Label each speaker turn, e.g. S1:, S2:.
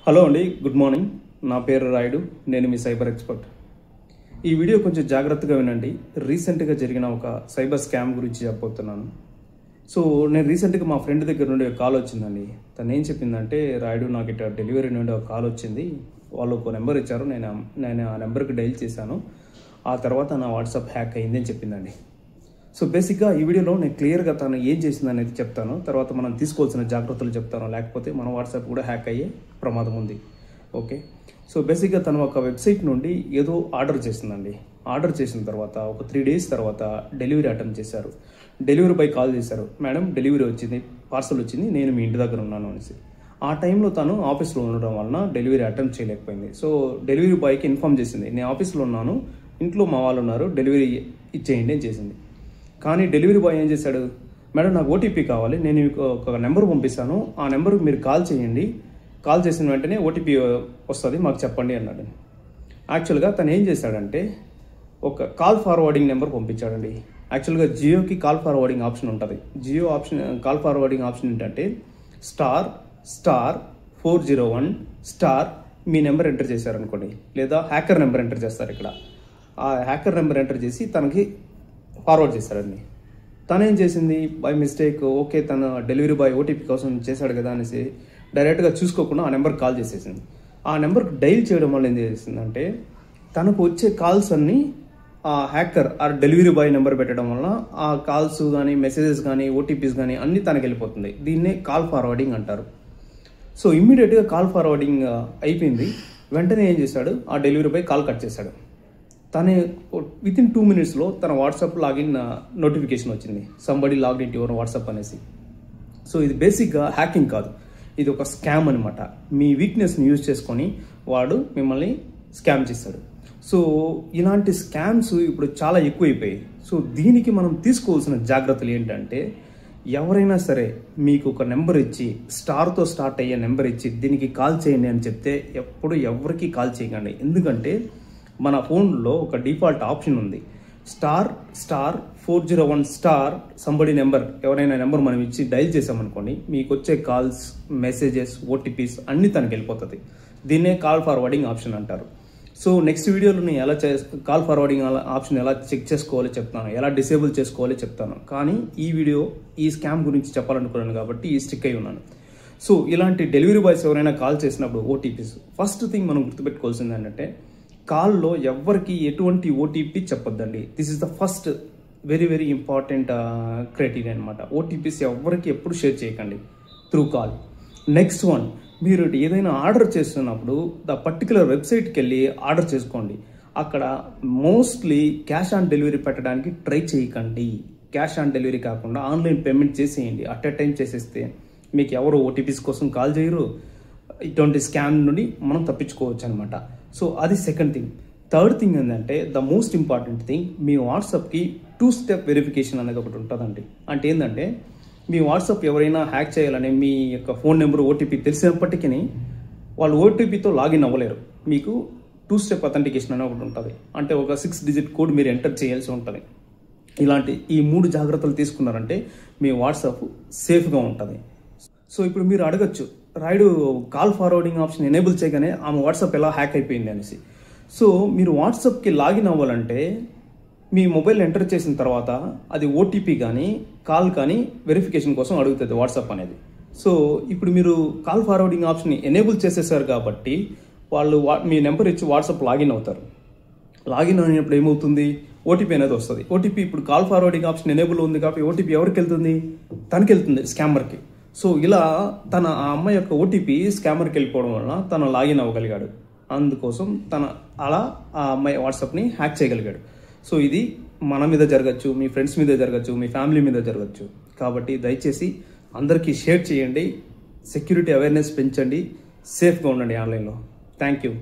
S1: Hello అండి, good morning. నా పేరు రాయుడు. నేను మీ సైబర్ ఎక్స్పర్ట్. ఈ వీడియో కొంచెం జాగ్రత్తగా వినండి. రీసెంట్గా జరిగిన ఒక సైబర్ స్కామ్ గురించి చెప్పబోతున్నాను. నేను రీసెంట్గా మా ఫ్రెండ్ దగ్గర నుండి ఒక కాల్ వచ్చిందండి. తను ఏం చెప్పిందంటే, రాయుడు నాకు ఇట్లా డెలివరీ నుండి ఒక కాల్ వచ్చింది, వాళ్ళు ఒక నెంబర్ ఇచ్చారు, నేను ఆ నెంబర్కి డైల్ చేశాను, ఆ తర్వాత నా వాట్సాప్ హ్యాక్ అయింది అని చెప్పిందండి. బేసిక్గా ఈ వీడియోలో నేను క్లియర్గా తను ఏం చేసింది అనేది చెప్తాను. తర్వాత మనం తీసుకోవాల్సిన జాగ్రత్తలు చెప్తాను, లేకపోతే మన వాట్సాప్ కూడా హ్యాక్ అయ్యే ప్రమాదం ఉంది. ఓకే, బేసిక్గా తను ఒక వెబ్సైట్ నుండి ఏదో ఆర్డర్ చేసిందండి. ఆర్డర్ చేసిన తర్వాత ఒక 3 days తర్వాత డెలివరీ అటెంప్ట్ చేశారు. డెలివరీ బాయ్ కాల్ చేశారు, మేడం డెలివరీ వచ్చింది, పార్సల్ వచ్చింది, నేను మీ ఇంటి దగ్గర ఉన్నాను అనేసి. ఆ టైంలో తను ఆఫీస్లో ఉండడం వలన డెలివరీ అటెంప్ట్ చేయలేకపోయింది. డెలివరీ బాయ్కి ఇన్ఫామ్ చేసింది, నేను ఆఫీస్లో ఉన్నాను, ఇంట్లో మా వాళ్ళు ఉన్నారు, డెలివరీ ఇచ్చేయండి అని చేసింది. కానీ డెలివరీ బాయ్ ఏం చేశాడు, మేడం నాకు ఓటీపీ కావాలి, నేను ఒక నెంబర్ పంపిస్తాను, ఆ నెంబర్కి మీరు కాల్ చేయండి, కాల్ చేసిన వెంటనే ఓటీపీ వస్తుంది, మాకు చెప్పండి అన్నాడు. యాక్చువల్గా తను ఏం చేశాడంటే ఒక కాల్ ఫార్వర్డింగ్ నెంబర్ పంపించాడండి. యాక్చువల్గా జియోకి కాల్ ఫార్వర్డింగ్ ఆప్షన్ ఉంటుంది. జియో కాల్ ఫార్వర్డింగ్ ఆప్షన్ ఏంటంటే ***401* మీ నెంబర్ ఎంటర్ చేశారనుకోండి, లేదా హ్యాకర్ నెంబర్ ఎంటర్ చేస్తారు. ఇక్కడ ఆ హ్యాకర్ నెంబర్ ఎంటర్ చేసి తనకి ఫార్వర్డ్ చేశాడండి. తను ఏం చేసింది, బై మిస్టేక్, ఓకే తన డెలివరీ బాయ్ ఓటీపీ కోసం చేశాడు కదా అనేసి డైరెక్ట్గా చూసుకోకుండా ఆ నెంబర్కి కాల్ చేసేసింది. ఆ నెంబర్కి డైల్ చేయడం వల్ల ఏం చేసిందంటే, తనకు వచ్చే కాల్స్ అన్నీ ఆ హ్యాకర్ ఆ డెలివరీ బాయ్ నెంబర్ పెట్టడం వల్ల ఆ కాల్స్ కానీ మెసేజెస్ కానీ ఓటీపీస్ కానీ అన్నీ తనకి వెళ్ళిపోతుంది. దీన్నే కాల్ ఫార్వర్డింగ్ అంటారు. ఇమ్మీడియట్గా కాల్ ఫార్వర్డింగ్ అయిపోయింది. వెంటనే ఏం చేశాడు, ఆ డెలివరీ బాయ్ కాల్ కట్ చేశాడు. తనే వితిన్ 2 minutesలో తన వాట్సాప్ లాగిన్ నోటిఫికేషన్ వచ్చింది, somebody logged in your WhatsApp అనేసి. ఇది బేసిక్గా హ్యాకింగ్ కాదు, ఇది ఒక స్కామ్ అనమాట. మీ వీక్నెస్ని యూజ్ చేసుకొని వాడు మిమ్మల్ని స్కామ్ చేస్తాడు. ఇలాంటి స్కామ్స్ ఇప్పుడు చాలా ఎక్కువైపోయాయి. దీనికి మనం తీసుకోవాల్సిన జాగ్రత్తలు ఏంటంటే, ఎవరైనా సరే మీకు ఒక నెంబర్ ఇచ్చి స్టార్తో స్టార్ట్ అయ్యే నెంబర్ ఇచ్చి దీనికి కాల్ చేయండి అని చెప్తే ఎప్పుడు ఎవరికి కాల్ చేయకండి. ఎందుకంటే మన ఫోన్లో ఒక డిఫాల్ట్ ఆప్షన్ ఉంది, ***401* సంబడి నెంబర్, ఎవరైనా నెంబర్ మనం ఇచ్చి డైల్ చేసామనుకోండి, మీకు వచ్చే కాల్స్, మెసేజెస్, ఓటీపీస్ అన్నీ తనకి వెళ్ళిపోతుంది. దీన్నే కాల్ ఫార్వర్డింగ్ ఆప్షన్ అంటారు. నెక్స్ట్ వీడియోలో నేను ఎలా కాల్ ఫార్వర్డింగ్ ఆప్షన్ ఎలా చెక్ చేసుకోవాలో చెప్తాను, ఎలా డిసేబుల్ చేసుకోవాలో చెప్తాను. కానీ ఈ వీడియో ఈ స్కామ్ గురించి చెప్పాలనుకున్నాను కాబట్టి ఈ స్టిక్ అయి ఉన్నాను. ఇలాంటి డెలివరీ బాయ్స్ ఎవరైనా కాల్ చేసినప్పుడు ఓటీపీస్, ఫస్ట్ థింగ్ మనం గుర్తుపెట్టుకోవాల్సింది ఏంటంటే, కాల్లో ఎవరికి ఎటువంటి ఓటీపీ చెప్పొద్దండి. This is the first very very important criteria అనమాట. ఓటీపీస్ ఎవరికి ఎప్పుడు షేర్ చేయకండి త్రూ కాల్. నెక్స్ట్ వన్, మీరు ఏదైనా ఆర్డర్ చేస్తున్నప్పుడు ద పర్టికులర్ వెబ్సైట్కి వెళ్ళి ఆర్డర్ చేసుకోండి. అక్కడ మోస్ట్లీ క్యాష్ ఆన్ డెలివరీ పెట్టడానికి ట్రై చేయకండి. క్యాష్ ఆన్ డెలివరీ కాకుండా ఆన్లైన్ పేమెంట్ చేసేయండి. అట్ ఎ టైం చేసేస్తే మీకు ఎవరు ఓటీపీస్ కోసం కాల్ చేయరు. ఇటువంటి స్కామ్ నుండి మనం తప్పించుకోవచ్చు అనమాట. అది సెకండ్ థింగ్. థర్డ్ థింగ్ ఏంటంటే, ద మోస్ట్ ఇంపార్టెంట్ థింగ్, మీ వాట్సాప్కి 2-step వెరిఫికేషన్ అనేది ఒకటి ఉంటుందండి. అంటే ఏంటంటే, మీ వాట్సాప్ ఎవరైనా హ్యాక్ చేయాలని మీ యొక్క ఫోన్ నెంబర్ ఓటీపీ తెలిసినప్పటికీ వాళ్ళు ఓటీపీతో లాగిన్ అవ్వలేరు. మీకు 2-step అథెంటికేషన్ అనేది ఒకటి ఉంటుంది. అంటే ఒక 6-digit కోడ్ మీరు ఎంటర్ చేయాల్సి ఉంటుంది. ఇలాంటి ఈ 3 జాగ్రత్తలు తీసుకున్నారంటే మీ వాట్సాప్ సేఫ్గా ఉంటుంది. ఇప్పుడు మీరు అడగచ్చు, Rayudu call forwarding option enable చేయగానే ఆమె వాట్సాప్ ఎలా హ్యాక్ అయిపోయింది అనేసి. మీరు వాట్సాప్కి లాగిన్ అవ్వాలంటే మీ మొబైల్ ఎంటర్ చేసిన తర్వాత అది ఓటీపీ కానీ కాల్ కానీ వెరిఫికేషన్ కోసం అడుగుతుంది వాట్సాప్ అనేది. ఇప్పుడు మీరు కాల్ ఫార్వర్డింగ్ ఆప్షన్ ఎనేబుల్ చేసేసారు కాబట్టి వాళ్ళు మీ నెంబర్ ఇచ్చి వాట్సాప్ లాగిన్ అవుతారు. లాగిన్ అయినప్పుడు ఏమవుతుంది, ఓటీపీ అనేది వస్తుంది. ఓటీపీ ఇప్పుడు కాల్ ఫార్వర్డింగ్ ఆప్షన్ ఎనేబుల్ ఉంది కాబట్టి ఓటీపీ ఎవరికి వెళ్తుంది, తనకి వెళ్తుంది, స్కామర్కి. ఇలా ఆ అమ్మాయి యొక్క ఓటీపీ స్కామర్కి వెళ్ళిపోవడం వలన తను లాగిన్ అవ్వగలిగాడు. అందుకోసం అలా ఆ అమ్మాయి వాట్సాప్ని హ్యాక్ చేయగలిగాడు. ఇది మన మీద జరగచ్చు, మీ ఫ్రెండ్స్ మీద జరగచ్చు, మీ ఫ్యామిలీ మీద జరగచ్చు. కాబట్టి దయచేసి అందరికీ షేర్ చేయండి, సెక్యూరిటీ అవేర్నెస్ పెంచండి, సేఫ్గా ఉండండి ఆన్లైన్లో. Thank you.